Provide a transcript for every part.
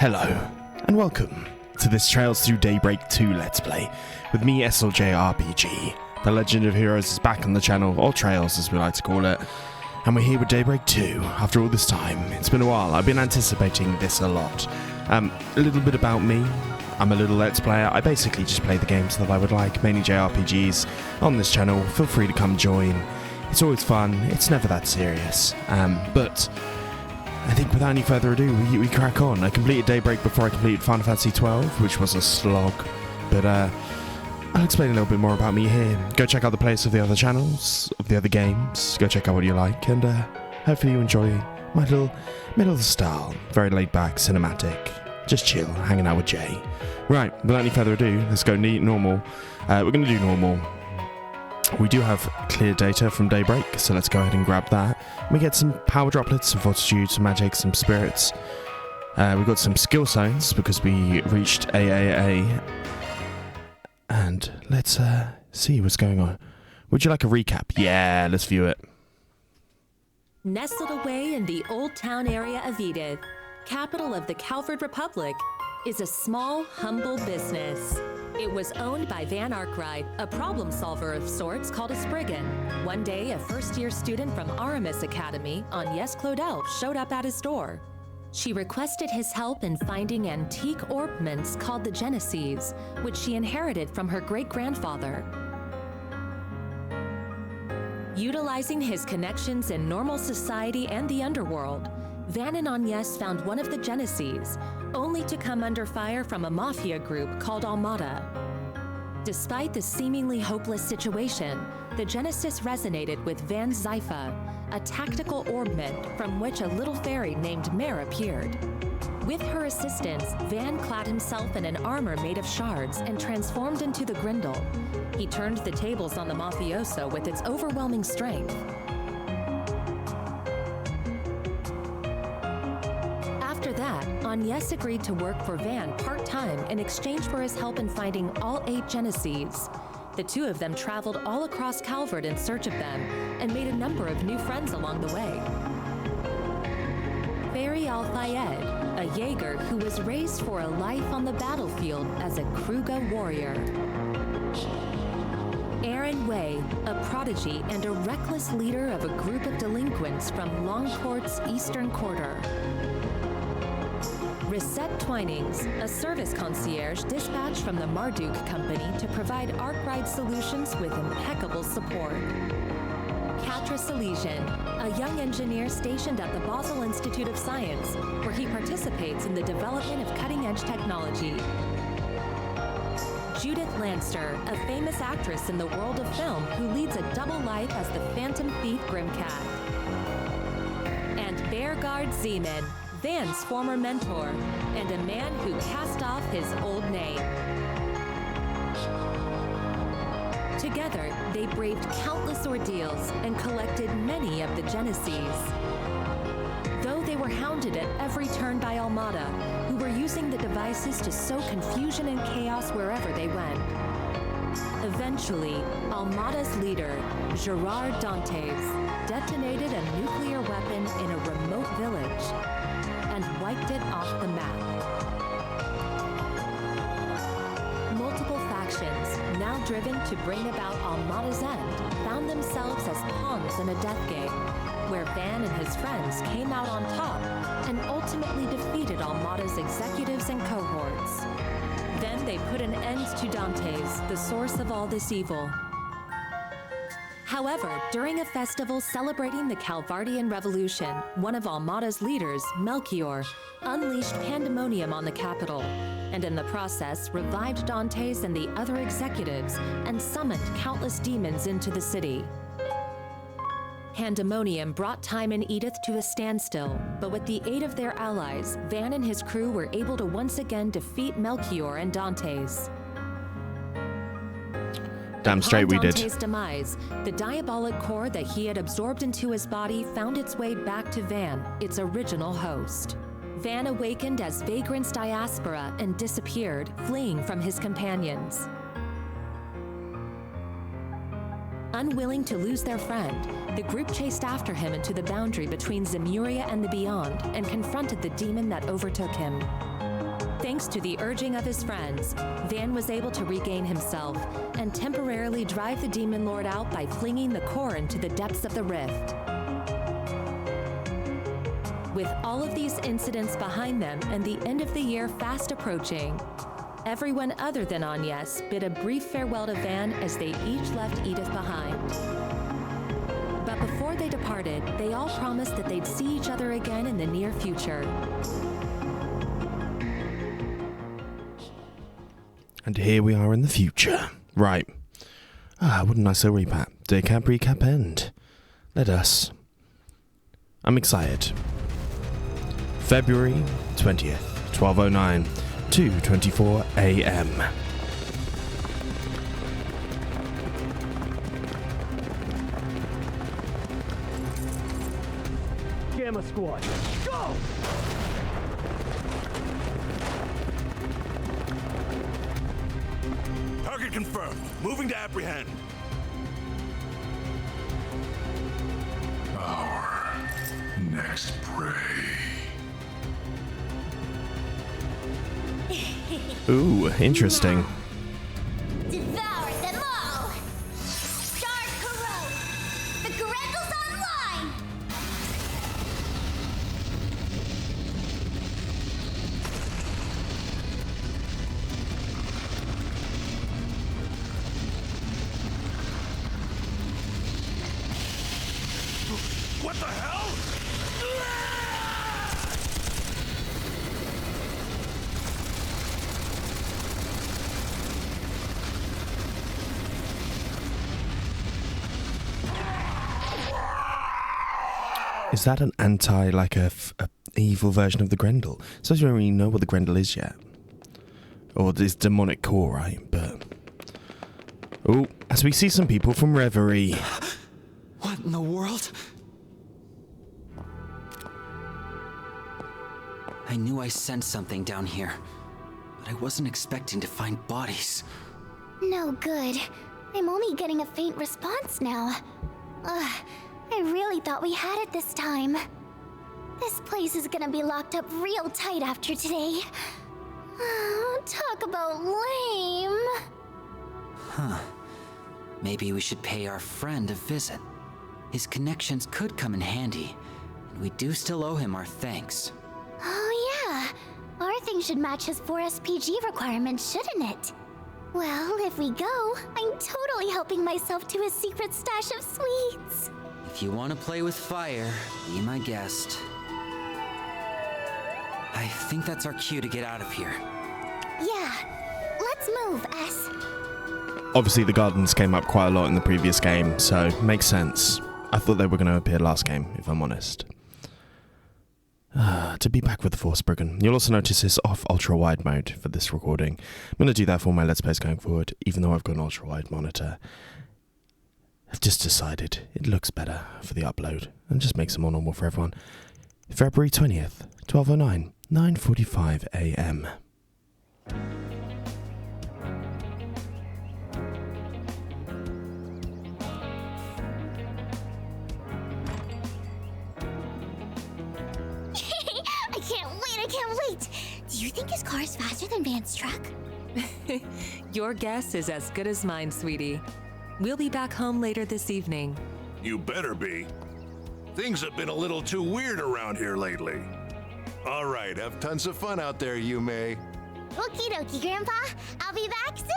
Hello, and welcome to this Trails Through Daybreak II Let's Play with me, SLJRPG. The Legend of Heroes is back on the channel, or Trails as we like to call it, and we're here with Daybreak 2 after all this time. It's been a while, I've been anticipating this a lot. A little bit about me. I'm a little Let's Player. I basically just play the games that I would like, mainly JRPGs, on this channel. Feel free to come join. It's always fun, it's never that serious. But I think without any further ado, we crack on. I completed Daybreak before I completed Final Fantasy XII, which was a slog. But I'll explain a little bit more about me here. Go check out the playlists of the other channels, of the other games. Go check out what you like, and hopefully you enjoy my little middle of the style. Very laid back, cinematic. Just chill, hanging out with Jay. Right, without any further ado, let's go normal. We're going to do normal. We do have clear data from Daybreak, so let's go ahead and grab that. We get some power droplets, some fortitude, some magic, some spirits. We've got some skill signs because we reached AAA. And let's see what's going on. Would you like a recap? Yeah, let's view it. Nestled away in the old town area of Edith, capital of the Calavard Republic, is a small, humble business. It was owned by Van Arkride, a problem solver of sorts called a Spriggan. One day, a first-year student from Aramis Academy, Agnès Claudel, showed up at his door. She requested his help in finding antique orbments called the Gensis, which she inherited from her great-grandfather. Utilizing his connections in normal society and the underworld, Van and Agnès found one of the Gensis, only to come under fire from a mafia group called Armada. Despite the seemingly hopeless situation, the Genesis resonated with Van's Zypha, a tactical orbment from which a little fairy named Mare appeared. With her assistance, Van clad himself in an armor made of shards and transformed into the Grendel. He turned the tables on the mafioso with its overwhelming strength. After that, Agnès agreed to work for Van part-time in exchange for his help in finding all 8 Genesies. The two of them traveled all across Calavard in search of them and made a number of new friends along the way. Fairy Al-Fayed, a Jaeger who was raised for a life on the battlefield as a Kruga warrior. Aaron Way, a prodigy and a reckless leader of a group of delinquents from Longcourt's eastern quarter. Reset Twinings, a service concierge dispatched from the Marduk Company to provide Arkride Solutions with impeccable support. Arkride Solutions, a young engineer stationed at the Basel Institute of Science, where he participates in the development of cutting-edge technology. Judith Lanster, a famous actress in the world of film who leads a double life as the Phantom Thief Grimcat. And Bearguard Zeman, Van's former mentor, and a man who cast off his old name. Together, they braved countless ordeals and collected many of the Genesies. Though they were hounded at every turn by Armada, who were using the devices to sow confusion and chaos wherever they went. Eventually, Armada's leader, Gerard Dantes, detonated a nuclear weapon in a remote village and wiped it off the map. Multiple factions, now driven to bring about Armada's end, found themselves as pawns in a death game, where Van and his friends came out on top and ultimately defeated Armada's executives and cohorts. Then they put an end to Dantes, the source of all this evil. However, during a festival celebrating the Calvardian Revolution, one of Armada's leaders, Melchior, unleashed pandemonium on the capital, and in the process revived Dantes and the other executives and summoned countless demons into the city. Pandemonium brought time and Edith to a standstill, but with the aid of their allies, Van and his crew were able to once again defeat Melchior and Dantes. Damn straight we did. Upon Dante's demise, the diabolic core that he had absorbed into his body found its way back to Van, its original host. Van awakened as Vagrant's diaspora and disappeared, fleeing from his companions. Unwilling to lose their friend, the group chased after him into the boundary between Zemuria and the Beyond and confronted the demon that overtook him. Thanks to the urging of his friends, Van was able to regain himself and temporarily drive the Demon Lord out by flinging the core into the depths of the rift. With all of these incidents behind them and the end of the year fast approaching, everyone other than Agnes bid a brief farewell to Van as they each left Edith behind. But before they departed, they all promised that they'd see each other again in the near future. And here we are in the future. Right. What a nice little recap end. Let us. I'm excited. February 20th, 12:09, 2:24 a.m. Gamma Squad, go! Target confirmed. Moving to apprehend. Our next prey. Ooh, interesting. Devour them all! Start corrode! The Grendel's online! What the hell? Is that an a evil version of the Grendel? So you don't really know what the Grendel is yet. Or this demonic core, right? But... oh, as we see some people from Reverie. What in the world? I knew I sensed something down here, but I wasn't expecting to find bodies. No good. I'm only getting a faint response now. I really thought we had it this time. This place is gonna be locked up real tight after today. Talk about lame. Huh. Maybe we should pay our friend a visit. His connections could come in handy, and we do still owe him our thanks. Oh yeah. Our thing should match his 4 SPG requirements, shouldn't it? Well, if we go, I'm totally helping myself to his secret stash of sweets. If you want to play with fire, be my guest. I think that's our cue to get out of here. Yeah. Let's move, S. Obviously the gardens came up quite a lot in the previous game, so makes sense. I thought they were going to appear last game, if I'm honest. To be back with the Force Spriggan. You'll also notice this off ultra-wide mode for this recording. I'm going to do that for my Let's Plays going forward, even though I've got an ultra-wide monitor. I've just decided it looks better for the upload, and just makes it more normal for everyone. February 20th, 12:09, 9:45 a.m. I can't wait! Do you think his car is faster than Van's truck? Your guess is as good as mine, sweetie. We'll be back home later this evening. You better be. Things have been a little too weird around here lately. All right, have tons of fun out there, you may. Okie dokie, Grandpa. I'll be back soon!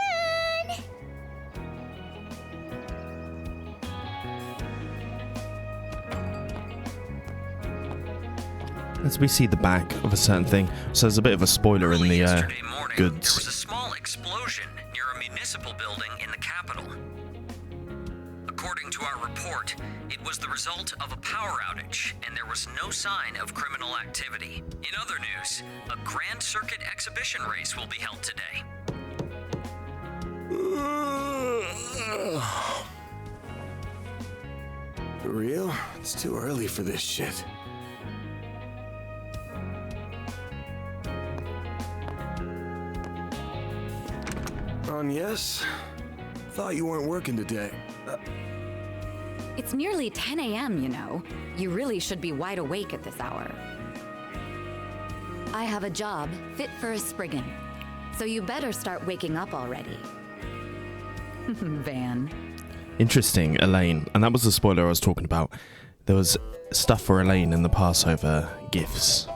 As we see the back of a certain thing, so there's a bit of a spoiler in the Yesterday morning, goods. there was a small explosion near a municipal building in the capital. According to our report, it was the result of a power outage, and there was no sign of criminal activity. In other news, a Grand Circuit exhibition race will be held today. For real? It's too early for this shit. Yes? Thought you weren't working today. It's nearly 10 a.m., you know. You really should be wide awake at this hour. I have a job fit for a Spriggan. So you better start waking up already. Van. Interesting, Elaine. And that was the spoiler I was talking about. There was stuff for Elaine in the Passover gifts.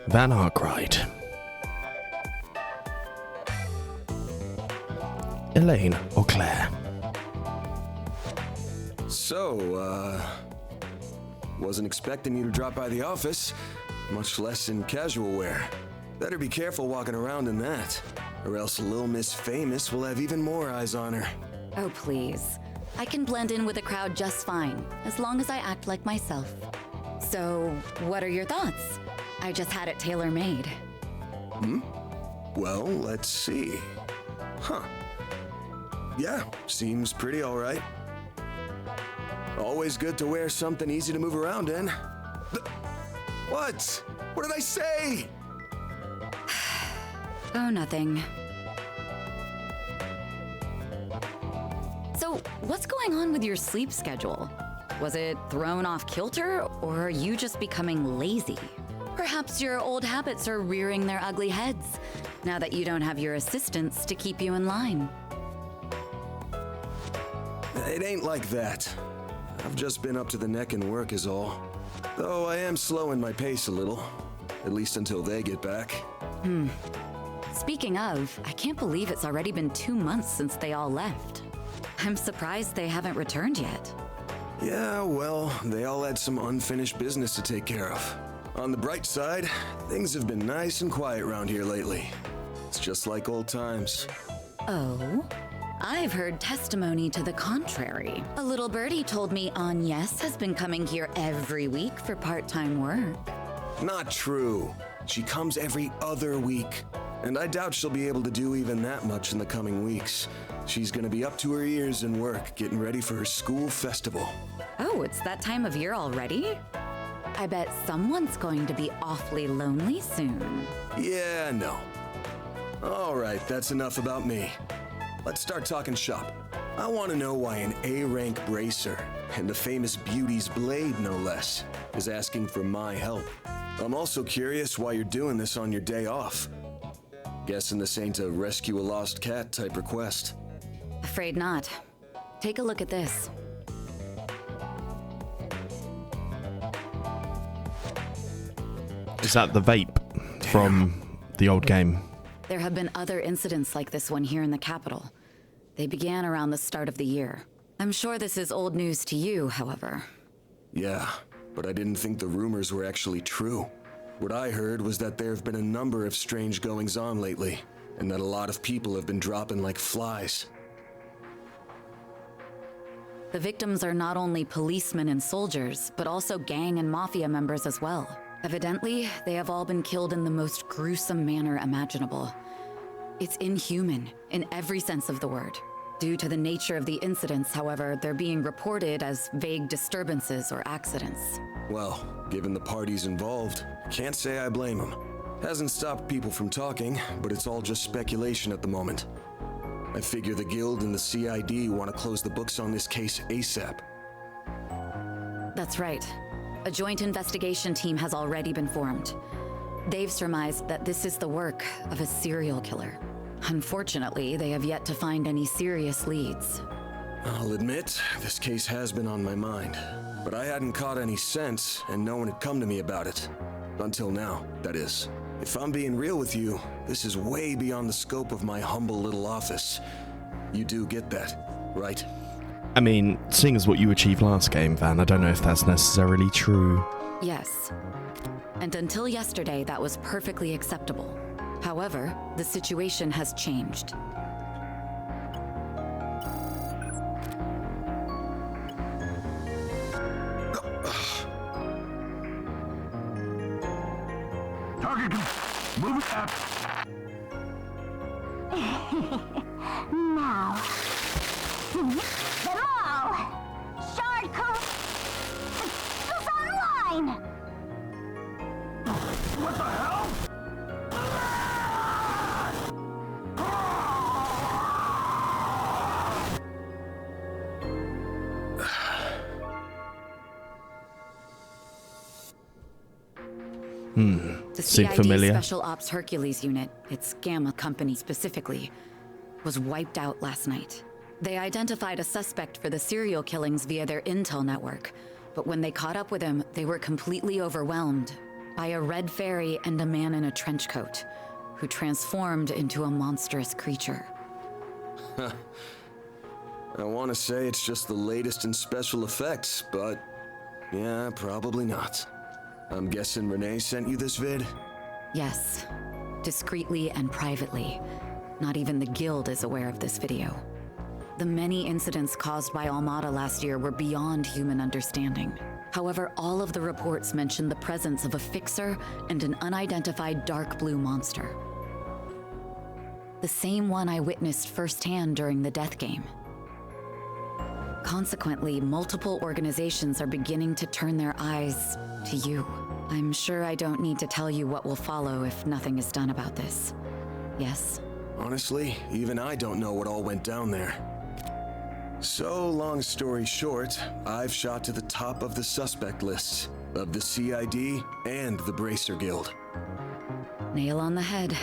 Van Arkride. Elaine Auclair. So, wasn't expecting you to drop by the office, much less in casual wear. Better be careful walking around in that, or else Lil Miss Famous will have even more eyes on her. Oh, please. I can blend in with the crowd just fine, as long as I act like myself. So, what are your thoughts? I just had it tailor-made. Well, let's see. Huh. Yeah, seems pretty alright. Always good to wear something easy to move around in. What? What did I say? Oh, nothing. So, what's going on with your sleep schedule? Was it thrown off kilter, or are you just becoming lazy? Perhaps your old habits are rearing their ugly heads, now that you don't have your assistants to keep you in line. It ain't like that. I've just been up to the neck in work is all. Though I am slowing my pace a little, at least until they get back. Speaking of, I can't believe it's already been 2 months since they all left. I'm surprised they haven't returned yet. Yeah, well, they all had some unfinished business to take care of. On the bright side, things have been nice and quiet around here lately. It's just like old times. Oh? I've heard testimony to the contrary. A little birdie told me Agnes has been coming here every week for part-time work. Not true. She comes every other week. And I doubt she'll be able to do even that much in the coming weeks. She's gonna be up to her ears in work, getting ready for her school festival. Oh, it's that time of year already? I bet someone's going to be awfully lonely soon. Yeah, no. All right, that's enough about me. Let's start talking shop. I want to know why an A-rank bracer, and the famous beauty's blade no less, is asking for my help. I'm also curious why you're doing this on your day off. Guessing this ain't a rescue a lost cat type request. Afraid not. Take a look at this. Is that the vape from the old game? There have been other incidents like this one here in the capital. They began around the start of the year. I'm sure this is old news to you, however. Yeah, but I didn't think the rumors were actually true. What I heard was that there have been a number of strange goings-on lately, and that a lot of people have been dropping like flies. The victims are not only policemen and soldiers, but also gang and mafia members as well. Evidently, they have all been killed in the most gruesome manner imaginable. It's inhuman, in every sense of the word. Due to the nature of the incidents, however, they're being reported as vague disturbances or accidents. Well, given the parties involved, can't say I blame them. Hasn't stopped people from talking, but it's all just speculation at the moment. I figure the Guild and the CID want to close the books on this case ASAP. That's right. A joint investigation team has already been formed. They've surmised that this is the work of a serial killer. Unfortunately, they have yet to find any serious leads. I'll admit, this case has been on my mind, but I hadn't caught any sense, and no one had come to me about it. Until now, that is. If I'm being real with you, this is way beyond the scope of my humble little office. You do get that, right? I mean, seeing as what you achieved last game, Van, I don't know if that's necessarily true. Yes. And until yesterday, that was perfectly acceptable. However, the situation has changed. Target, move it up. Now. Them all! Shard goes online! What the hell? The seem CID familiar. Special Ops Hercules unit, its Gamma company specifically, was wiped out last night. They identified a suspect for the serial killings via their intel network, but when they caught up with him, they were completely overwhelmed by a red fairy and a man in a trench coat, who transformed into a monstrous creature. I want to say it's just the latest in special effects, but yeah, probably not. I'm guessing Renee sent you this vid? Yes, discreetly and privately. Not even the Guild is aware of this video. The many incidents caused by Armada last year were beyond human understanding. However, all of the reports mentioned the presence of a fixer and an unidentified dark blue monster. The same one I witnessed firsthand during the death game. Consequently, multiple organizations are beginning to turn their eyes to you. I'm sure I don't need to tell you what will follow if nothing is done about this. Yes? Honestly, even I don't know what all went down there. So, long story short, I've shot to the top of the suspect lists of the CID and the Bracer Guild. Nail on the head.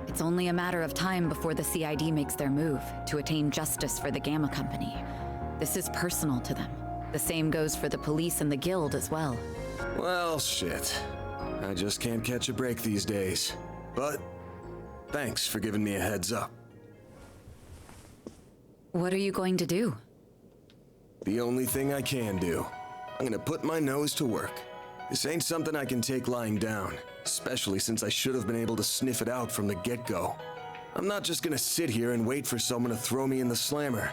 It's only a matter of time before the CID makes their move to attain justice for the Gamma Company. This is personal to them. The same goes for the police and the Guild as well. Well, shit. I just can't catch a break these days. But thanks for giving me a heads up. What are you going to do? The only thing I can do. I'm gonna put my nose to work. This ain't something I can take lying down, especially since I should have been able to sniff it out from the get-go. I'm not just gonna sit here and wait for someone to throw me in the slammer.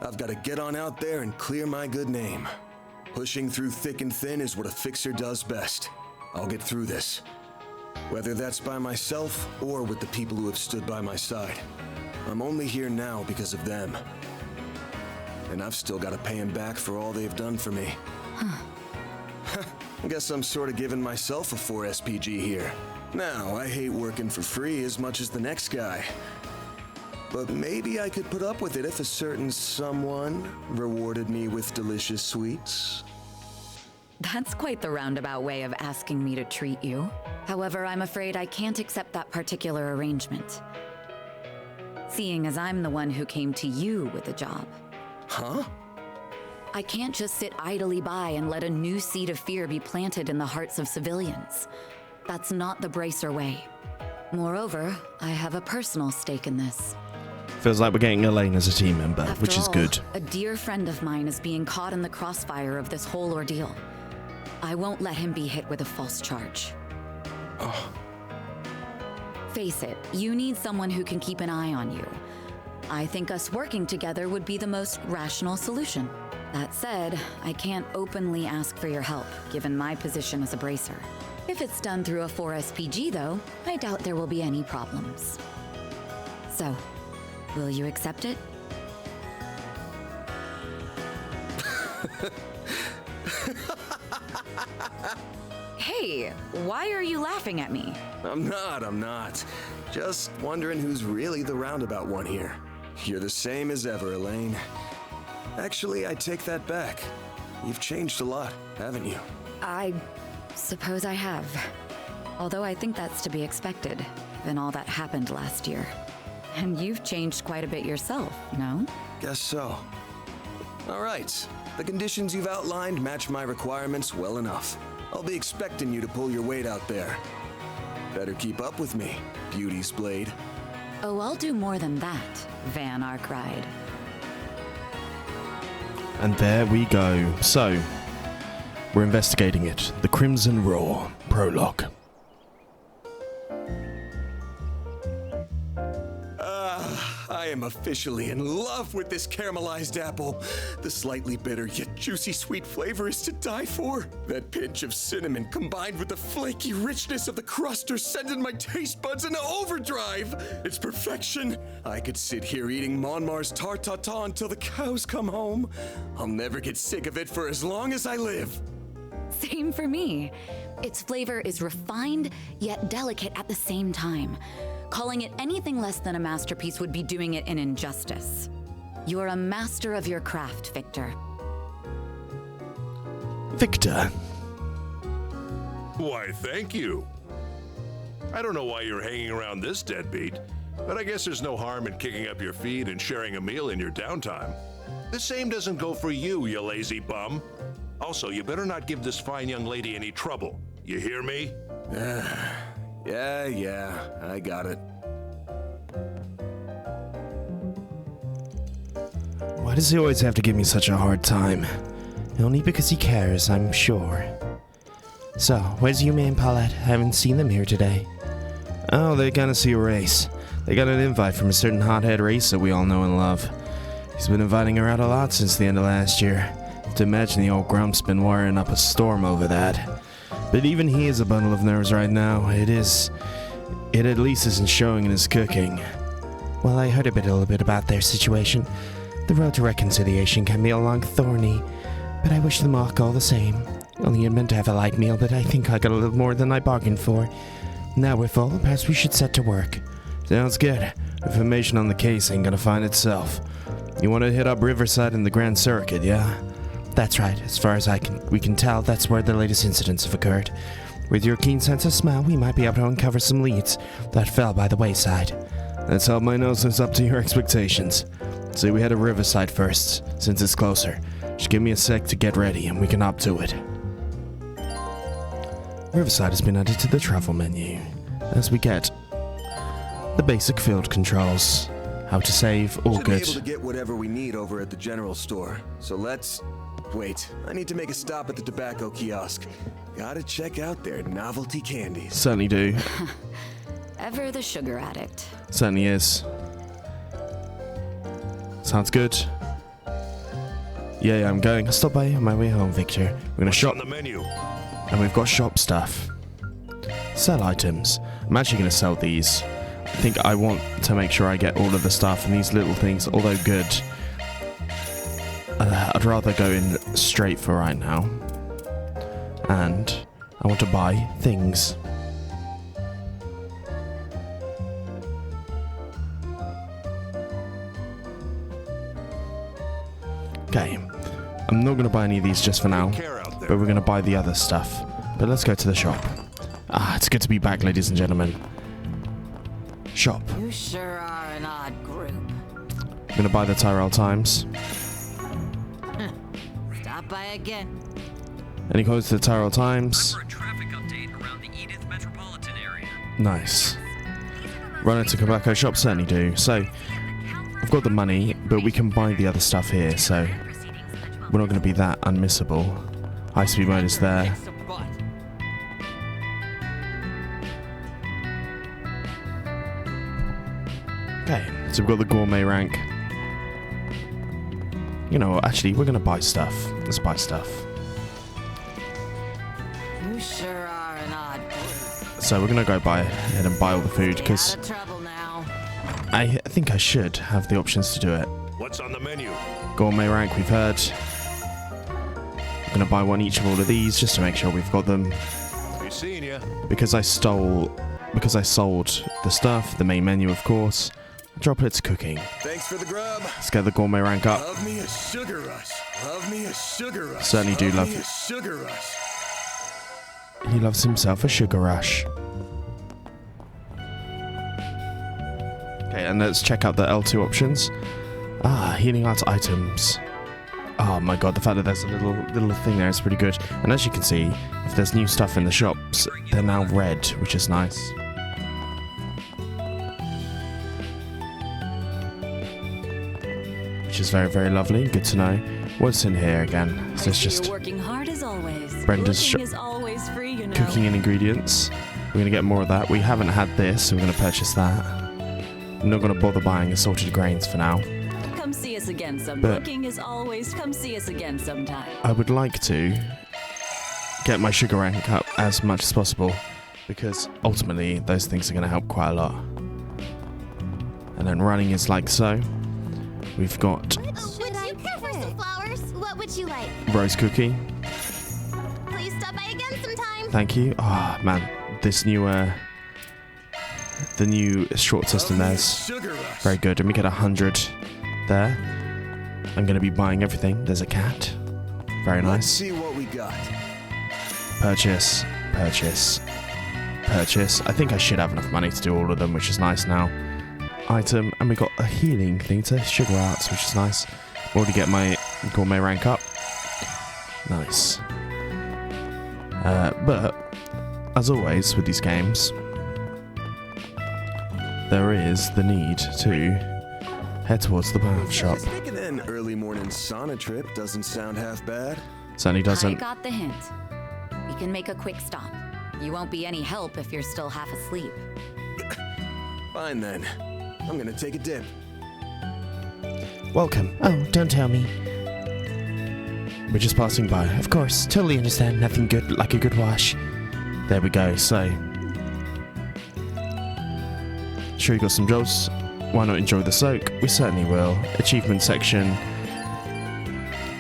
I've gotta get on out there and clear my good name. Pushing through thick and thin is what a fixer does best. I'll get through this. Whether that's by myself or with the people who have stood by my side. I'm only here now because of them. And I've still got to pay them back for all they've done for me. I guess I'm sort of giving myself a 4 SPG here. Now, I hate working for free as much as the next guy. But maybe I could put up with it if a certain someone rewarded me with delicious sweets. That's quite the roundabout way of asking me to treat you. However, I'm afraid I can't accept that particular arrangement. Seeing as I'm the one who came to you with the job. Huh? I can't just sit idly by and let a new seed of fear be planted in the hearts of civilians. That's not the Bracer way. Moreover, I have a personal stake in this. Feels like we're getting Elaine as a team member, which is good. A dear friend of mine is being caught in the crossfire of this whole ordeal. I won't let him be hit with a false charge. Oh. Face it, you need someone who can keep an eye on you. I think us working together would be the most rational solution. That said, I can't openly ask for your help, given my position as a Bracer. If it's done through a 4 SPG, though, I doubt there will be any problems. So, will you accept it? Hey, why are you laughing at me? I'm not. Just wondering who's really the roundabout one here. You're the same as ever, Elaine. Actually, I take that back. You've changed a lot, haven't you? I suppose I have. Although I think that's to be expected, given all that happened last year. And you've changed quite a bit yourself, no? Guess so. All right. The conditions you've outlined match my requirements well enough. I'll be expecting you to pull your weight out there. Better keep up with me, Beauty's Blade. Oh, I'll do more than that, Van Arkride. And there we go. So, we're investigating it. The Crimson Roar prologue. I am officially in love with this caramelized apple. The slightly bitter yet juicy sweet flavor is to die for. That pinch of cinnamon combined with the flaky richness of the crust are sending my taste buds into overdrive. It's perfection. I could sit here eating Monmar's tart tatin until the cows come home. I'll never get sick of it for as long as I live. Same for me. Its flavor is refined yet delicate at the same time. Calling it anything less than a masterpiece would be doing it an injustice. You're a master of your craft, Victor. Victor? Why, thank you. I don't know why you're hanging around this deadbeat, but I guess there's no harm in kicking up your feet and sharing a meal in your downtime. The same doesn't go for you, you lazy bum. Also, you better not give this fine young lady any trouble. You hear me? Yeah, I got it. Why does he always have to give me such a hard time? Only because he cares, I'm sure. So, where's Yumi and Paulette? I haven't seen them here today. Oh, they're gonna see a race. They got an invite from a certain hothead racer we all know and love. He's been inviting her out a lot since the end of last year. Have to imagine the old grump's been wiring up a storm over that. But even he is a bundle of nerves right now. It at least isn't showing in his cooking. Well, I heard a little bit about their situation. The road to reconciliation can be a long thorny, but I wish them luck all the same. Only you're meant to have a light meal, but I think I got a little more than I bargained for. Now we're full, perhaps we should set to work. Sounds good. Information on the case ain't gonna find itself. You want to hit up Riverside and the Grand Circuit, yeah? That's right. As far as we can tell, that's where the latest incidents have occurred. With your keen sense of smell, we might be able to uncover some leads that fell by the wayside. Let's hope my nose is up to your expectations. Say we head to Riverside first, since it's closer. Just give me a sec to get ready and we can hop to it. Riverside has been added to the travel menu, as we get the basic field controls. How to save, all Should good. be able to get whatever we need over at the general store. So let's... Wait, I need to make a stop at the tobacco kiosk. Gotta check out their novelty candies. Certainly do. Ever the sugar addict. Certainly is. Sounds good. Yeah, I'm going. I'll stop by on my way home, Victor. We're gonna shop. On the menu. And we've got shop stuff. Sell items. I'm actually gonna sell these. I think I want to make sure I get all of the stuff and these little things, although good. I'd rather go in straight for right now. And I want to buy things. Okay. I'm not going to buy any of these just for now, but we're going to buy the other stuff. But let's go to the shop. Ah, it's good to be back, ladies and gentlemen. Shop. You sure are an odd group. I'm going to buy the Tyrell Times. Stop by again. Any codes to the Tyrell Times? For a traffic update around the Edith metropolitan area. Nice. Run into tobacco shop, certainly do. So, I've got the money, but we can buy the other stuff here, so we're not going to be that unmissable. High speed mode is there. Okay, so we've got the gourmet rank. You know what, actually, we're going to buy stuff. Let's buy stuff. You sure are an odd group. So we're going to go ahead and buy all the food, because I think I should have the options to do it. What's on the menu? Gourmet rank, we've heard. I'm going to buy one each of all of these, just to make sure we've got them. Be seeing ya. Because I sold the stuff, the main menu, of course. Droplets cooking. Thanks for the grub. Let's get the gourmet rank up. Love me a sugar rush. Love me a sugar rush. Certainly do love me a sugar rush. He loves himself a sugar rush. Okay, and let's check out the L2 options. Ah, healing arts items. Oh my god, the fact that there's a little thing there is pretty good. And as you can see, if there's new stuff in the shops, they're now red, which is nice. Which is very, very lovely. Good to know. What's in here again? So it's just working hard as always. Brenda's Looking is always free, you know. cooking and ingredients. We're going to get more of that. We haven't had this, so we're going to purchase that. I'm not going to bother buying assorted grains for now. Come see us again some. But Looking is always. Come see us again sometime. I would like to get my sugar rank up as much as possible, because ultimately those things are going to help quite a lot. And then running is like so. We've got Would you care for some flowers? What would you like? rose cookie. Please stop by again sometime. Thank you. Oh man, this new the new short system there's very good. And we get 100 there. I'm gonna be buying everything. There's a cat. Very nice. Let's see what we got. Purchase. Purchase. purchase. I think I should have enough money to do all of them, which is nice now. Item, and we got a healing thing to sugar arts, which is nice. Already get my gourmet rank up. Nice. But, as always with these games, there is the need to head towards the bath shop. Thinking an early morning sauna trip doesn't sound half bad. Certainly doesn't. I got the hint. We can make a quick stop. You won't be any help if you're still half asleep. Fine then. I'm gonna take a dip. Welcome. Oh, don't tell me. We're just passing by. Of course, totally understand. Nothing good like a good wash. There we go. So, sure you got some jobs. Why not enjoy the soak? We certainly will. Achievement section.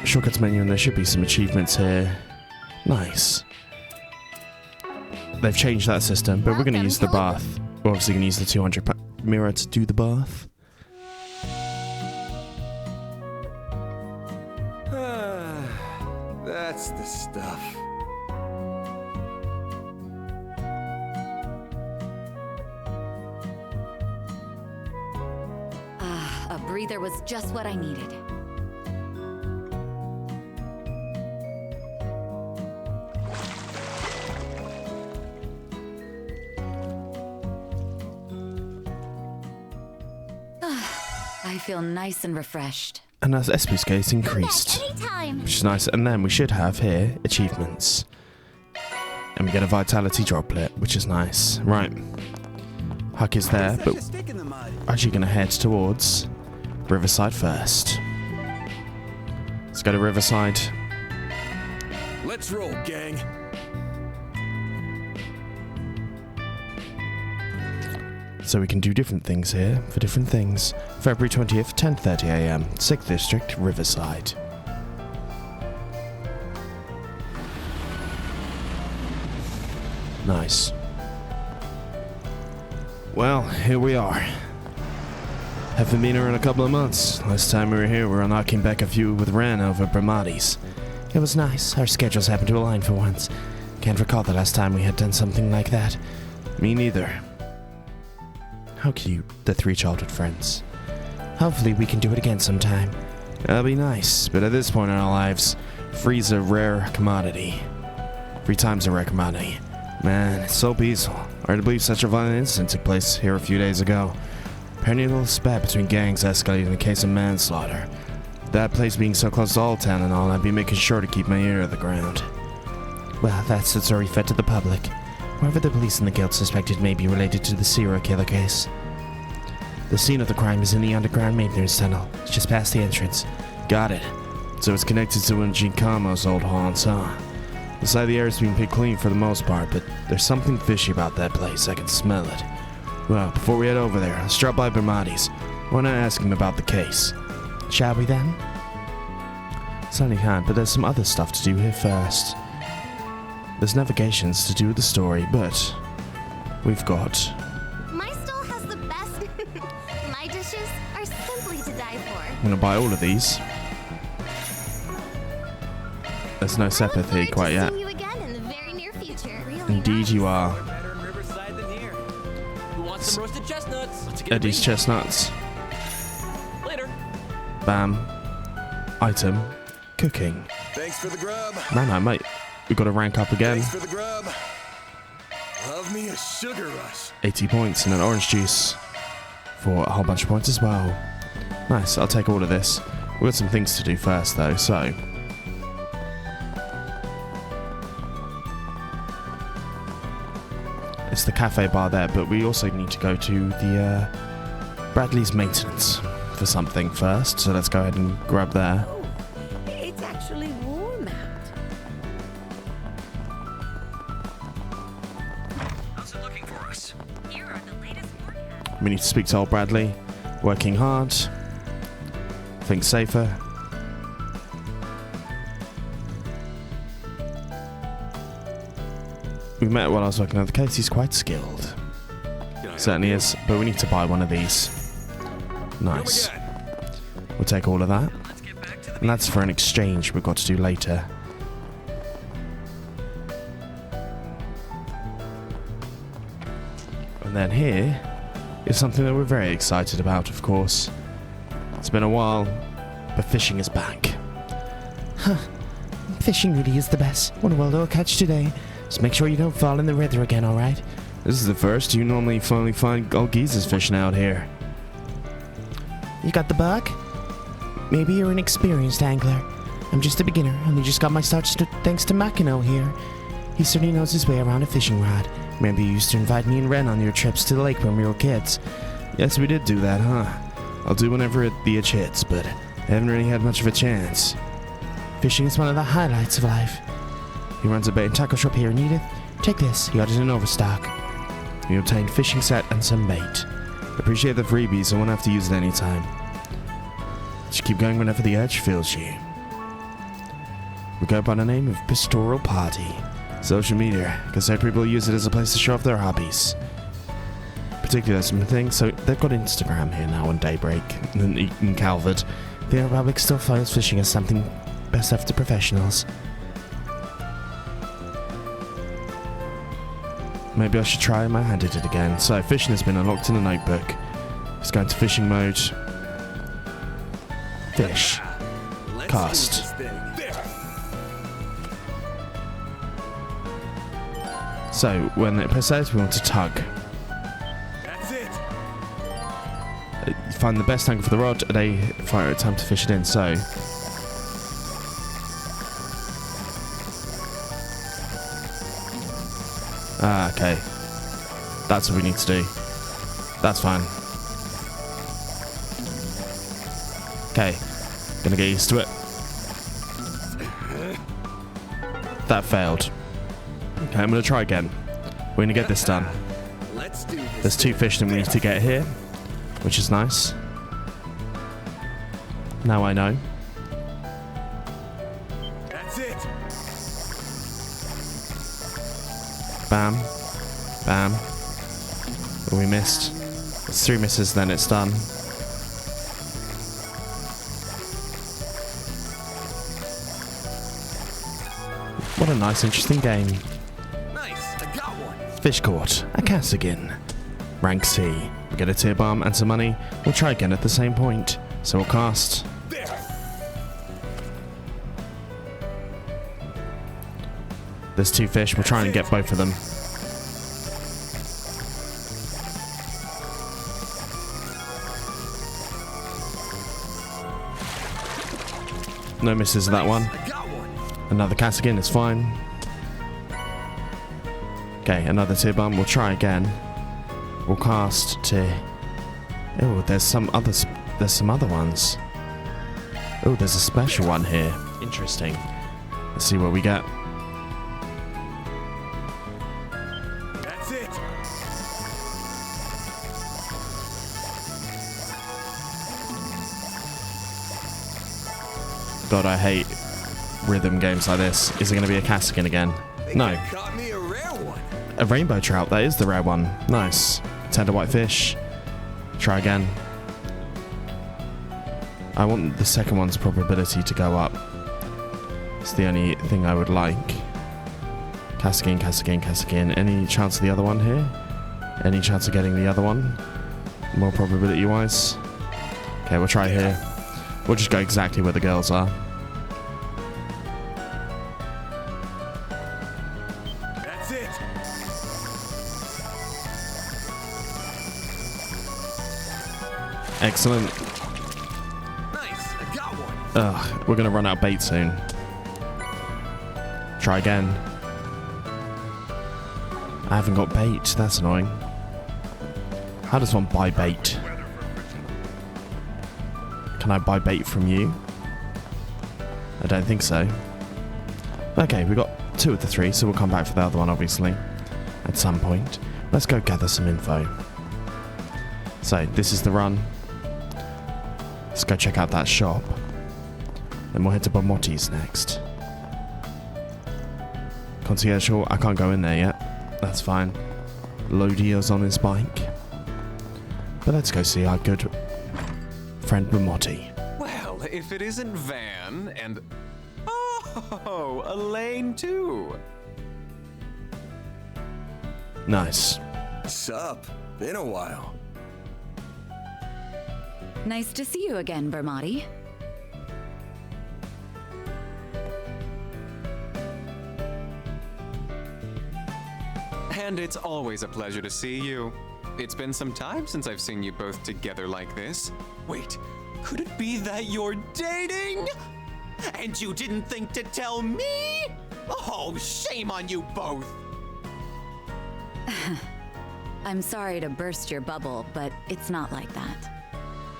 Shortcuts menu, and there should be some achievements here. Nice. They've changed that system, but we're going to use the bath. We're obviously going to use the 200 mirror to do the bath. That's the stuff. A breather was just what I needed. I feel nice and refreshed. And as SP's case increased, which is nice. And then we should have here achievements. And we get a vitality droplet, which is nice. Right. Huck is there, but we're actually going to head towards Riverside first. Let's go to Riverside. Let's roll, gang. So we can do different things here for different things. February 20th, 10:30 AM, 6th District, Riverside. Nice. Well, here we are. Haven't been here in a couple of months. Last time we were here, we were knocking back a feud with Ren over Bramati's. It was nice. Our schedules happened to align for once. Can't recall the last time we had done something like that. Me neither. How cute, the three childhood friends. Hopefully we can do it again sometime. That'll be nice, but at this point in our lives, free's a rare commodity. Free time's a rare commodity. Man, it's so peaceful. Hard to believe such a violent incident took place here a few days ago. Apparently a little spat between gangs escalated in a case of manslaughter. That place being so close to Old Town and all, I'd be making sure to keep my ear to the ground. Well, that's the story fed to the public. Whoever the police and the guild suspected may be related to the serial killer case. The scene of the crime is in the underground maintenance tunnel. It's just past the entrance. Got it. So it's connected to one of Giancamo's old haunts, huh? The side of the air's been picked clean for the most part, but there's something fishy about that place. I can smell it. Well, before we head over there, let's drop by Bramati's. Why not ask him about the case? Shall we then? Certainly can, but there's some other stuff to do here first. There's navigations to do with the story, but we've got... My stall has the best. My dishes are simply to die for. I'm gonna buy all of these. There's no Sepith here quite yet. See you again in the very near future. Indeed you are. Who wants some roasted chestnuts? Eddie's chestnuts. Later. Bam. Item. Cooking. Thanks for the grub. Man, mate. We've got to rank up again. Thanks for the grub. Love me a sugar rush. 80 points and an orange juice for a whole bunch of points as well. Nice, I'll take all of this. We've got some things to do first though, so... It's the cafe bar there, but we also need to go to the Bradley's maintenance for something first, so let's go ahead and grab there. Oh, it's actually warm out. How's it looking for us? Here are the latest forecasts. We need to speak to old Bradley. Working hard. Think safer. We met while I was working on the case. He's quite skilled. Certainly is, but we need to buy one of these. Nice. We'll take all of that. And that's for an exchange we've got to do later. And then here is something that we're very excited about, of course. It's been a while, but fishing is back. Huh. Fishing really is the best. What a well-done catch today. Just make sure you don't fall in the river again, alright? This is the first. You normally finally find old geezers fishing out here. You got the bug? Maybe you're an experienced angler. I'm just a beginner, only just got my start thanks to Makino here. He certainly knows his way around a fishing rod. Remember you used to invite me and Ren on your trips to the lake when we were kids? Yes, we did do that, huh? I'll do whenever the itch hits, but I haven't really had much of a chance. Fishing is one of the highlights of life. He runs a bait and tackle shop here in Edith. Take this, he ordered an overstock. You obtained fishing set and some bait. Appreciate the freebies, I won't have to use it anytime. Just keep going whenever the urge fills you. We go by the name of Pastoral Party. Social media, because people use it as a place to show off their hobbies. Particularly some things, so they've got Instagram here now on Daybreak, and in Calavard. The Republic still follows fishing as something best left to professionals. Maybe I should try my hand at it again. So, fishing has been unlocked in the notebook. Let's go into fishing mode. Fish. Cast. So, when it says we want to tug. That's it. Find the best angle for the rod at a fire time to fish it in. So, okay. That's what we need to do. That's fine. Okay. Gonna get used to it. That failed. Okay, I'm gonna try again. We're gonna get this done. There's 2 fish that we need to get here, which is nice. Now I know. That's it. Bam. Bam. Oh, we missed. It's 3 misses, then it's done. What a nice, interesting game. Nice, I got one. Fish caught. A cast again. Rank C. We get a tier bomb and some money. We'll try again at the same point. So we'll cast. There. There's 2 fish. We'll try and get both of them. No misses of that one. Another cast again is fine. Okay, another tier bomb. We'll try again. We'll cast to. Oh, there's some others. There's some other ones. Oh, there's a special one here. Interesting. Let's see what we get. That's it. God, I hate rhythm games like this. Is it going to be a Cassigan again? No. Caught me a rare one. A rainbow trout. That is the rare one. Nice. Tender white fish. Try again. I want the second one's probability to go up. It's the only thing I would like. Cassigan, Cassigan, Cassigan. Any chance of the other one here? Any chance of getting the other one? More probability-wise? Okay, we'll try here. We'll just go exactly where the girls are. That's it. Excellent. Nice, I got one. Ugh, we're gonna run out of bait soon. Try again. I haven't got bait. That's annoying. How does one buy bait? Can I buy bait from you? I don't think so. Okay, we got 2 of the 3, so we'll come back for the other one, obviously, at some point. Let's go gather some info. So, this is the run. Let's go check out that shop. Then we'll head to Bomotti's next. Concierge Hall, I can't go in there yet. That's fine. Lodia's on his bike. But let's go see our good friend Bomotti. Well, if it isn't Van and... Oh, Elaine too. Nice. Sup? Been a while. Nice to see you again, Bermati. And it's always a pleasure to see you. It's been some time since I've seen you both together like this. Wait, could it be that you're dating? And you didn't think to tell me? Oh, shame on you both! I'm sorry to burst your bubble, but it's not like that.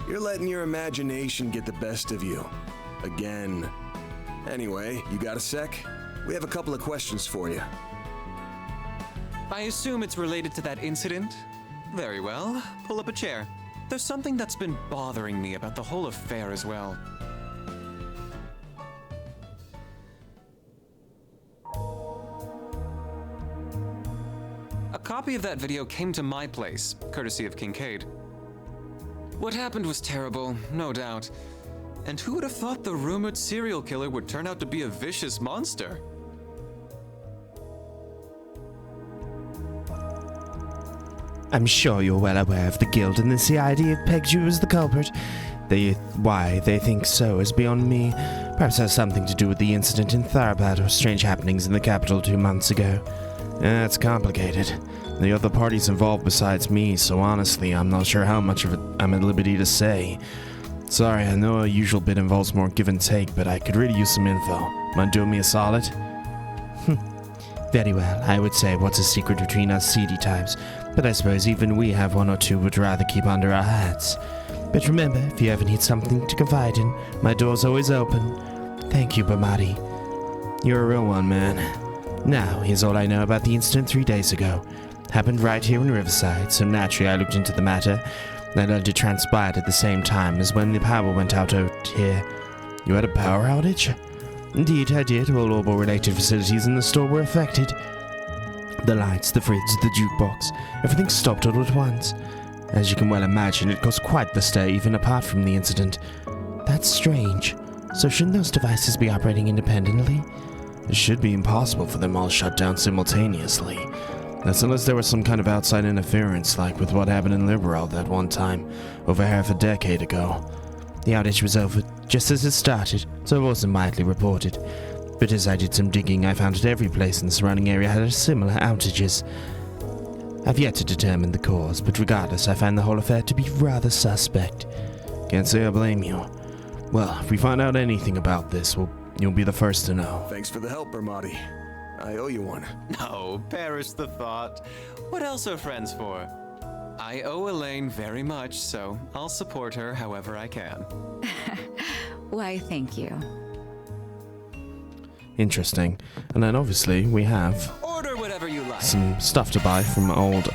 You're letting your imagination get the best of you. Again. Anyway, you got a sec? We have a couple of questions for you. I assume it's related to that incident? Very well. Pull up a chair. There's something that's been bothering me about the whole affair as well. A copy of that video came to my place, courtesy of Kincaid. What happened was terrible, no doubt. And who would have thought the rumored serial killer would turn out to be a vicious monster? I'm sure you're well aware of the guild, and the CID have pegged you as the culprit. Why they think so is beyond me. Perhaps has something to do with the incident in Tharabad or strange happenings in the capital 2 months ago. It's complicated. The other parties involved besides me, so honestly, I'm not sure how much of it I'm at liberty to say. Sorry, I know a usual bit involves more give and take, but I could really use some info. Mind doing me a solid? Very well, I would say what's a secret between us seedy types, but I suppose even we have one or two we'd rather keep under our hats. But remember, if you ever need something to confide in, my door's always open. Thank you, Bermati. You're a real one, man. Now, here's all I know about the incident 3 days ago. Happened right here in Riverside, so naturally I looked into the matter. I learned it transpired at the same time as when the power went out here. You had a power outage? Indeed, I did. All Orbo-related facilities in the store were affected. The lights, the fridge, the jukebox, everything stopped all at once. As you can well imagine, it caused quite the stir even apart from the incident. That's strange. So shouldn't those devices be operating independently? It should be impossible for them all shut down simultaneously. That's unless there was some kind of outside interference, like with what happened in Liberal that one time, over half a decade ago. The outage was over just as it started, so it wasn't widely reported. But as I did some digging, I found that every place in the surrounding area had similar outages. I've yet to determine the cause, but regardless, I find the whole affair to be rather suspect. Can't say I blame you. Well, if we find out anything about this, you'll be the first to know. Thanks for the help, Bermati. I owe you one. No, perish the thought. What else are friends for? I owe Elaine very much, so I'll support her however I can. Why, thank you. Interesting. And then obviously we have Order whatever you like. some stuff to buy from old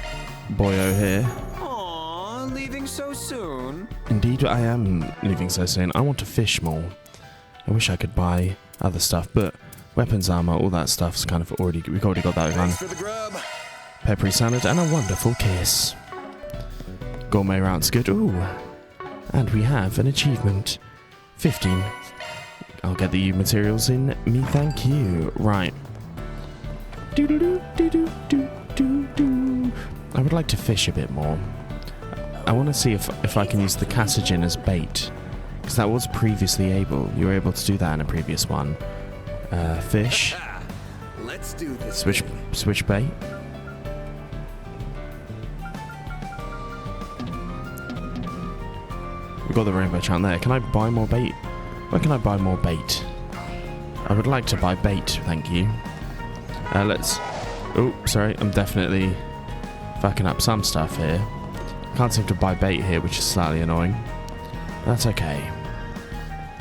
boyo here. Aww, leaving so soon. Indeed, I am leaving so soon. I want to fish more. I wish I could buy other stuff, but weapons, armor, all that stuff's kind of we've already got that one. Thanks for the grub. Peppery salad and a wonderful kiss. Gourmet round's good. Ooh. And we have an achievement. 15. I'll get the materials in me, thank you. Right. I would like to fish a bit more. I want to see if I can use the Cassagin as bait. Because that was previously able. You were able to do that in a previous one. Fish. Let's do this. Switch bait. We got the rainbow chant there. Can I buy more bait? Where can I buy more bait? I would like to buy bait, thank you. Let's... Oh, sorry, I'm definitely fucking up some stuff here. Can't seem to buy bait here, which is slightly annoying. That's okay.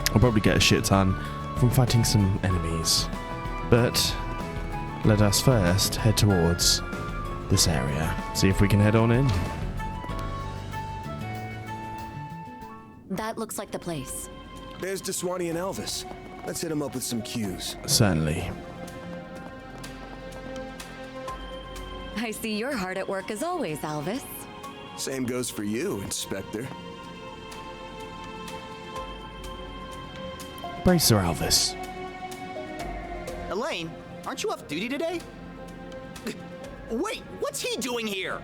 I'll probably get a shit ton from fighting some enemies. But let us first head towards this area. See if we can head on in. That looks like the place. There's Deswani and Elvis. Let's hit him up with some cues. Certainly. I see you're hard at work as always, Elvis. Same goes for you, Inspector. Bracer Elvis. Elaine, aren't you off duty today? Wait, what's he doing here?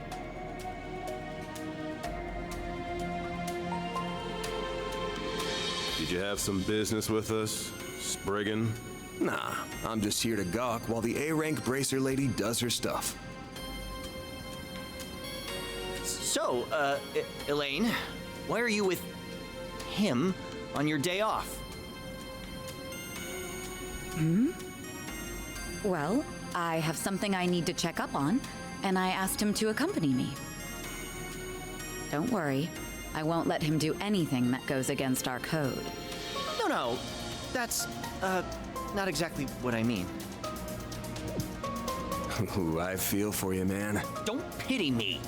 Did you have some business with us, Spriggan? Nah, I'm just here to gawk while the A-rank bracer lady does her stuff. So, Elaine, why are you with him on your day off? Well, I have something I need to check up on, and I asked him to accompany me. Don't worry, I won't let him do anything that goes against our code. No, that's, not exactly what I mean. Ooh, I feel for you, man. Don't pity me.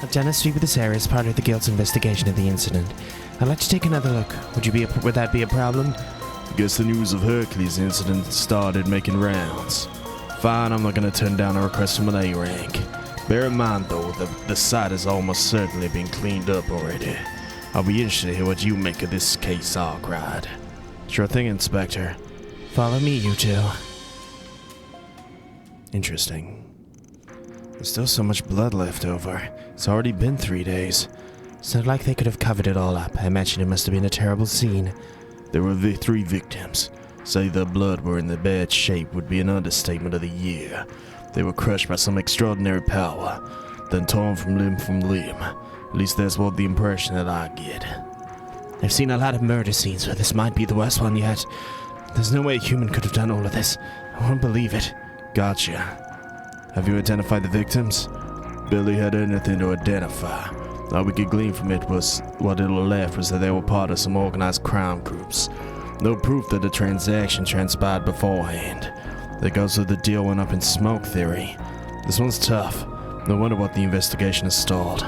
I've done a sweep of this area as part of the Guild's investigation of the incident. I'd like to take another look. Would that be a problem? Guess the news of Hercules' incident started making rounds. Fine, I'm not gonna turn down a request from an A-rank. Bear in mind, though, the site has almost certainly been cleaned up already. I'll be interested to hear what you make of this case, Arkride. Sure thing, Inspector. Follow me, you two. Interesting. There's still so much blood left over. It's already been 3 days. It's not like they could have covered it all up. I imagine it must have been a terrible scene. There were 3 victims. Say their blood were in the bad shape would be an understatement of the year. They were crushed by some extraordinary power, then torn from limb. At least that's what the impression that I get. I've seen a lot of murder scenes, but this might be the worst one yet. There's no way a human could have done all of this. I won't believe it. Gotcha. Have you identified the victims? Barely had anything to identify. All we could glean from it was what little left was that they were part of some organized crime groups. No proof that the transaction transpired beforehand. That goes with the deal went up in smoke theory. This one's tough. No wonder what the investigation has stalled.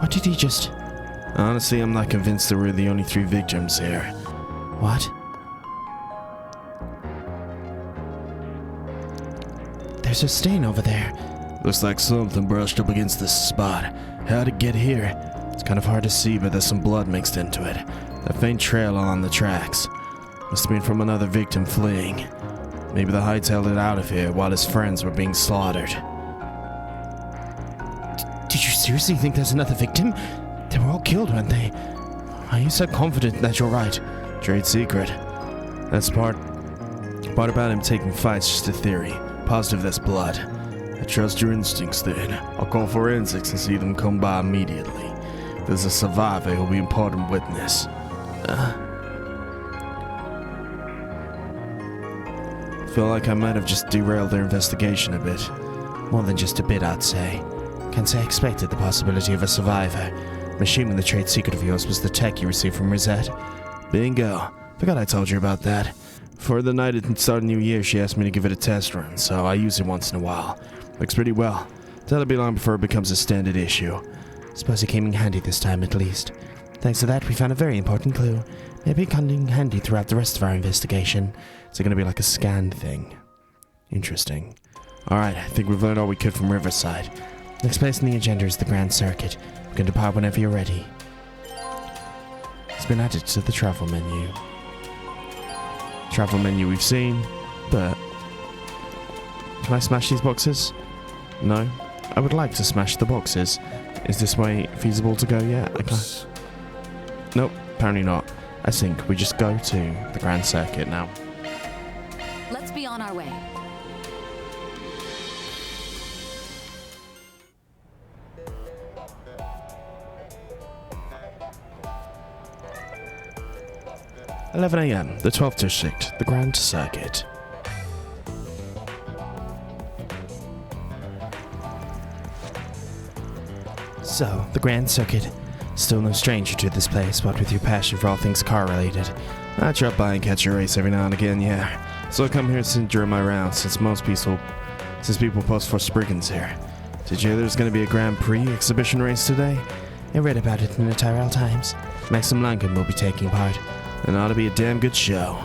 What did he just... Honestly, I'm not convinced there were the only 3 victims here. What? There's a stain over there. Looks like something brushed up against this spot. How'd it get here? It's kind of hard to see, but there's some blood mixed into it. A faint trail along the tracks. Must have been from another victim fleeing. Maybe the hightailed it out of here while his friends were being slaughtered. Did you seriously think there's another victim? They were all killed, weren't they? Are you so confident that you're right? Trade secret. That's part about him taking fights, just a theory. Positive that's blood. I trust your instincts then. I'll call forensics and see them come by immediately. If there's a survivor, he'll be important witness. Feel like I might have just derailed their investigation a bit. More than just a bit, I'd say. Can't say I expected the possibility of a survivor. I'm assuming the trade secret of yours was the tech you received from Rosette. Bingo. Forgot I told you about that. For the night at the start of New Year, she asked me to give it a test run, so I use it once in a while. Looks pretty well. That'll be long before it becomes a standard issue. Suppose it came in handy this time, at least. Thanks to that, we found a very important clue. Maybe come in handy throughout the rest of our investigation. Is it going to be like a scan thing? Interesting. Alright, I think we've learned all we could from Riverside. Next place on the agenda is the Grand Circuit. We can depart whenever you're ready. It's been added to the travel menu. Travel menu we've seen, but... Can I smash these boxes? No? I would like to smash the boxes. Is this way feasible to go yet? Nope, apparently not. I think we just go to the Grand Circuit now. Let's be on our way. (11 a.m. the 12th District, the Grand Circuit. So, the Grand Circuit. Still no stranger to this place, what with your passion for all things car-related. I drop by and catch a race every now and again, yeah. So I come here during my rounds, since people post for Spriggan's here. Did you hear there's going to be a Grand Prix exhibition race today? I read about it in the Tyrell Times. Maxim Langham will be taking part. It ought to be a damn good show.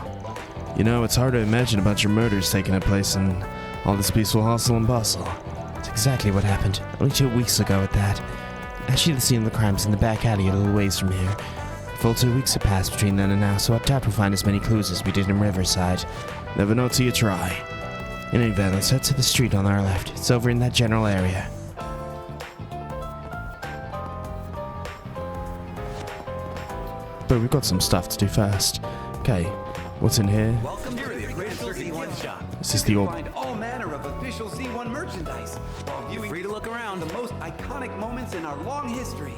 You know, it's hard to imagine a bunch of murders taking place in all this peaceful hustle and bustle. It's exactly what happened, only 2 weeks ago at that. Actually, the scene of the crime's in the back alley a little ways from here. Full 2 weeks have passed between then and now, so I doubt we'll find as many clues as we did in Riverside. Never know till you try. In any event, let's head to the street on our left. It's over in that general area. But we've got some stuff to do first. Okay, what's in here? Welcome to the official Z1 shop. This is the old... Find all manner of official Z1 merchandise. You're free to look around the most iconic moments in our long history.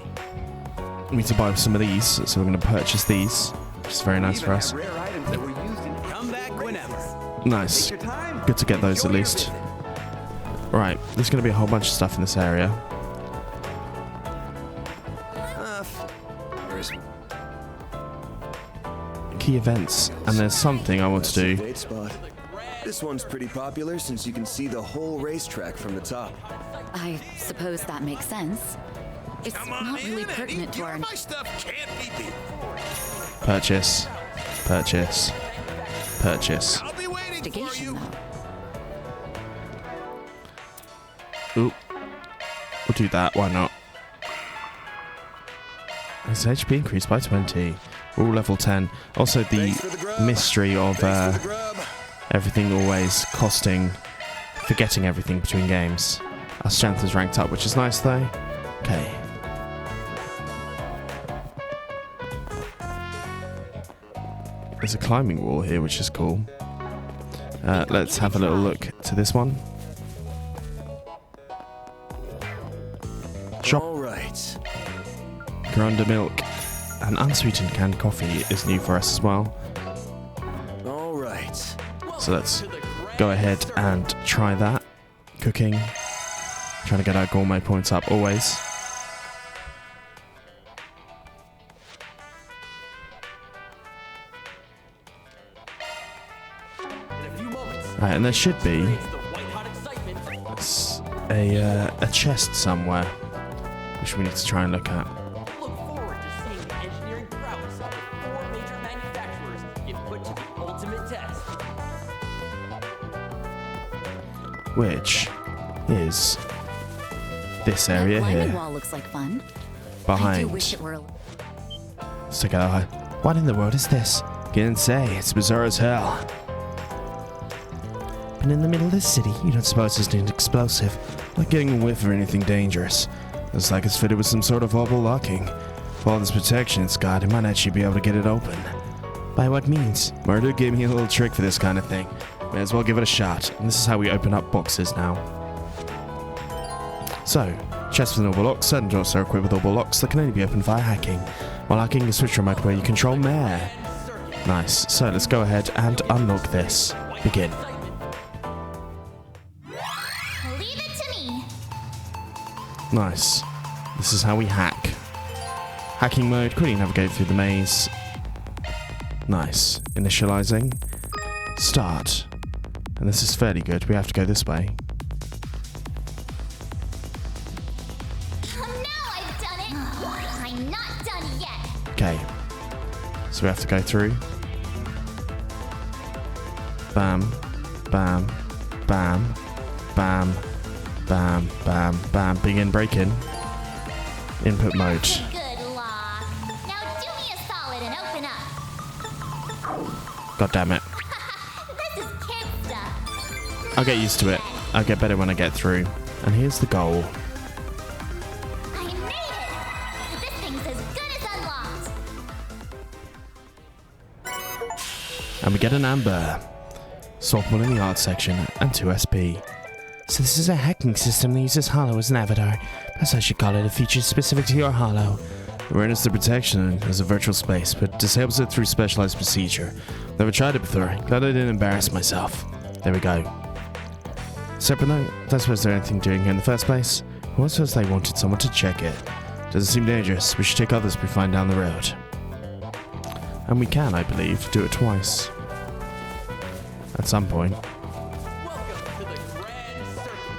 We need to buy some of these, so we're going to purchase these, which is very nice for us. Come back whenever. Nice. Good to get those at least. Right, there's going to be a whole bunch of stuff in this area. Key events, and there's something I want to do. Date spot. This one's pretty popular since you can see the whole racetrack from the top. I suppose that makes sense. It's not really pertinent to our... My stuff can't be beat. Purchase. Purchase. Purchase. I'll be waiting for you. Oop. We'll do that, why not? His HP increased by 20. We're all level 10. Also, the mystery of everything always costing, forgetting everything between games. Our strength is ranked up, which is nice though. Okay. There's a climbing wall here, which is cool. Let's have a little look to this one. Shop. All right. Grendel milk and unsweetened canned coffee is new for us as well. All right. So let's go ahead and try that. Cooking. Trying to get our gourmet points up always. Right, and there should be a chest somewhere, which we need to try and look at. Which is this area here. Wall looks like fun. Behind. I do wish it were... Let's take a look. What in the world is this? Can't say. It's bizarre as hell. And in the middle of the city, you don't suppose it's an explosive, not getting a whiff or anything dangerous. Looks like it's fitted with some sort of horrible locking. For all this protection it's got, it might actually be able to get it open. By what means? Murder gave me a little trick for this kind of thing. May as well give it a shot. And this is how we open up boxes now. So, chests with normal locks, certain doors are equipped with normal locks that can only be opened via hacking. While hacking a switch remote where you control Mare. Nice. So let's go ahead and unlock this. Begin. Leave it to me. Nice. This is how we hack. Hacking mode, quickly navigate through the maze. Nice. Initializing. Start. And this is fairly good. We have to go this way. Now I've done it. I'm not done yet. Okay. So we have to go through. Bam. Bam. Bam. Bam. Bam. Bam. Bam. Begin break-in. Input mode. Good luck. Now do me a solid and open up. God damn it. This is kid stuff. I'll get used to it. I'll get better when I get through. And here's the goal. I made it. This thing's as good as unlocked. And we get an amber. Swap one in the art section and 2 SP. So this is a hacking system that uses Hollow as an avatar. Perhaps I should call it a feature specific to your Hollow. It renders the protection as a virtual space, but disables it through specialized procedure. Never tried it before. Glad I didn't embarrass myself. There we go. Separate note, don't suppose there's anything doing here in the first place. Who suppose they wanted someone to check it? Doesn't seem dangerous. We should take others we find down the road. And we can, I believe, do it twice. At some point.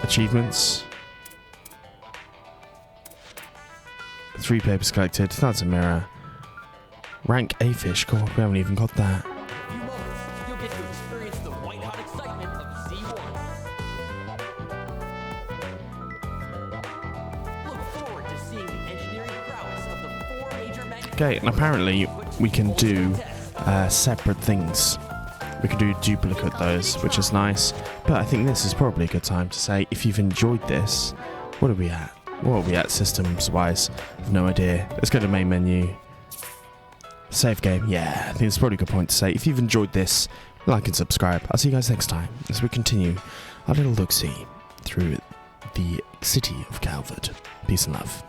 Achievements. 3 papers collected. That's a mirror. Rank A fish. God, we haven't even got that. You'll get to experience the white-hot excitement of Z1. Look forward to seeing the engineering prowess of the 4 major manufacturers. Okay, and apparently we can do separate things we can do duplicate those, which is nice. But I think this is probably a good time to say, if you've enjoyed this, what are we at? What are we at systems-wise? I've no idea. Let's go to main menu. Save game. Yeah, I think it's probably a good point to say. If you've enjoyed this, like and subscribe. I'll see you guys next time as we continue our little look-see through the city of Calavard. Peace and love.